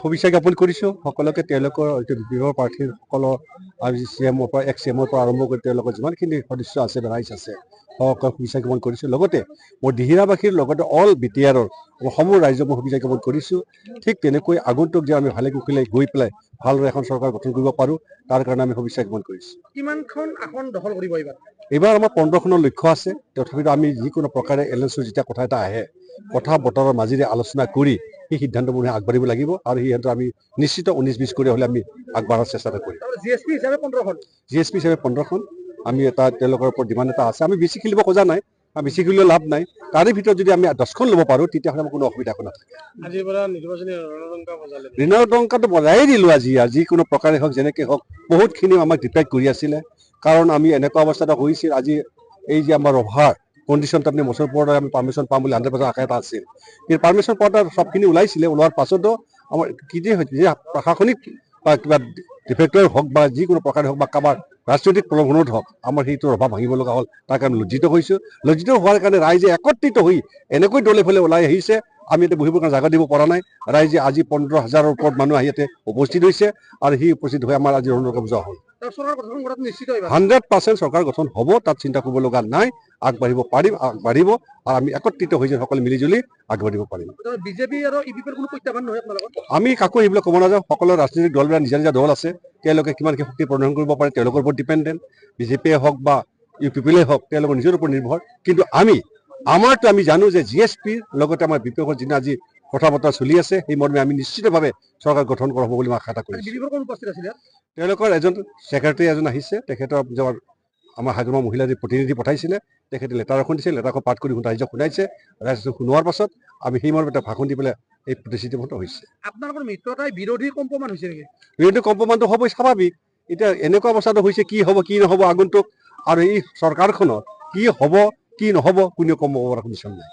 শুভেচ্ছা জ্ঞাপন কৰিছোঁ সকলোকে তেওঁলোকৰ বিভাগৰ প্ৰাৰ্থীসকলৰ আৰু CMৰ পৰা CMৰ পৰা আৰম্ভ কৰি তেওঁলোকৰ যিমানখিনি সদস্য আছে ৰাইজ আছে সকলোকে শুভেচ্ছা জ্ঞাপন কৰিছোঁ। লগতে মই দিহিঙীয়াবাসীৰ লগতে অল BTR-ৰ সমূহ ৰাইজক মই শুভেচ্ছা জ্ঞাপন কৰিছোঁ। ঠিক তেনেকৈ আগন্তুক যে আমি ভালে কুশলে গৈ পেলাই ভালদৰে এখন চৰকাৰ গঠন কৰিব পাৰোঁ তাৰ কাৰণে আমি শুভেচ্ছা জ্ঞাপন কৰিছোঁ। কিমানখন আসন দখল কৰিব এইবাৰ আমাৰ 15খনৰ লক্ষ্য আছে। তথাপিতো আমি যিকোনো প্ৰকাৰে এলায়েন্সৰ যেতিয়া কথা এটা আহে কথা বতৰৰ মাজেৰে আলোচনা কৰি সেই সিদ্ধান্তবোৰ আগবাঢ়িব লাগিব আৰু সেই সিদ্ধান্ত আমি নিশ্চিত 19-20 কৰি হ'লে আমি আগবঢ়াৰ চেষ্টা কৰিম। GSP হিচাপে 15খন GSP হিচাপে 15খন আমি এটা তেওঁলোকৰ ওপৰত ডিমাণ্ড এটা আছে। আমি বেছি খেলিব খোজা নাই, বেছি খেলিলেও লাভ নাই। তাৰে ভিতৰত যদি আমি 10খন ল'ব পাৰোঁ তেতিয়াহ'লে আমাৰ কোনো অসুবিধা নাথাকে। আজিৰ পৰা নিৰ্বাচনী ৰণদংকা বজালে ঋণদংকাটো বজাই দিলোঁ আজি যিকোনো প্ৰকাৰে হওক যেনেকৈ হওক বহুতখিনি আমাক ডিপেক্ট কৰি আছিলে। কাৰণ আমি এনেকুৱা অৱস্থা এটা হৈছিল আজি এই যে আমাৰ অভাৰ কণ্ডিশ্যনটো আপুনি বছৰ পৰত আমি পাৰ্মিশ্যন পাম বুলি 100% আশা এটা আছিল। কিন্তু পাৰ্মিশ্যন পোৱাটা সবখিনি ওলাইছিলে, ওলোৱাৰ পাছতো আমাৰ কি যে প্ৰশাসনিক বা কিবা ডিফেক্টৰ হওক বা যিকোনো প্ৰকাৰে হওক বা কাৰোবাৰ ৰাজনৈতিক প্ৰলোভনত হওক আমাৰ সেইটো ৰভা ভাঙিব লগা হ'ল। তাৰ কাৰণে লজ্জিত হৈছোঁ। লজ্জিত হোৱাৰ কাৰণে ৰাইজে একত্ৰিত হৈ এনেকৈ দলে ফালে ওলাই আহিছে। আমি এতিয়া বহিবৰ কাৰণে জাগা দিব পৰা নাই। ৰাইজে আজি 15,000ৰ ওপৰত মানুহ আহি ইয়াতে উপস্থিত হৈছে আৰু সেই উপস্থিত হৈ আমাৰ আজি ৰণদংকা বুজা হ'ল। 100% চৰকাৰ গঠন হ'ব, তাত চিন্তা কৰিব লগা নাই। আগবাঢ়িব পাৰিম, আগবাঢ়িব আৰু আমি একত্ৰিত হৈ যেন সকলোৱে মিলিজুলি আগবাঢ়িব পাৰিম। বিজেপি আৰু ইউপিৰ কোনো প্ৰত্যাহ্বান নহয় আপোনালোকৰ? আমি কাকো এইবিলাক ক'ব নাযাওঁ। সকলো ৰাজনৈতিক দলবিলাক নিজা নিজা দল আছে, তেওঁলোকে কিমানখিনি শক্তি প্ৰদৰ্শন কৰিব পাৰে তেওঁলোকৰ ওপৰত ডিপেণ্ডেণ্ট। বিজেপিয়ে হওক বা UPলে হওক তেওঁলোকৰ নিজৰ ওপৰত নিৰ্ভৰ। কিন্তু আমাৰতো আমি জানো যে GSPৰ লগতে আমাৰ বিপক্ষৰ যিদিনা আজি কথা বতৰা চলি আছে সেই মৰ্মে আমি নিশ্চিতভাৱে চৰকাৰ গঠন কৰা হ'ব বুলি মই আশা এটা কৰিছোঁ। তেওঁলোকৰ এজন ছেক্ৰেটাৰী এজন আহিছে, তেখেতৰ আমাৰ হাজোমা মহিলা প্ৰতিনিধি পঠাইছিলে, তেখেতে লেটাৰ এখন দিছে, লেটাৰখন পাঠ কৰি ৰাইজক শুনাইছে। ৰাইজক শুনোৱাৰ পাছত আমি সেই মৰ্মে এটা ভাষণ দি পেলাই এই প্ৰতিশ্ৰুতিবদ্ধ হৈছে। আপোনালোকৰ মিত্ৰতাই বিৰোধী কম্পমান হৈছে নেকি? বিৰোধী কম্পমানটো হ'বই স্বাভাৱিক। এতিয়া এনেকুৱা অৱস্থাটো হৈছে কি হ'ব কি নহ'ব আগন্তুক আৰু এই চৰকাৰখনত কি হ'ব কি নহ'ব কোনেও ক'ব পৰা কোনো নিশ্চয় নাই।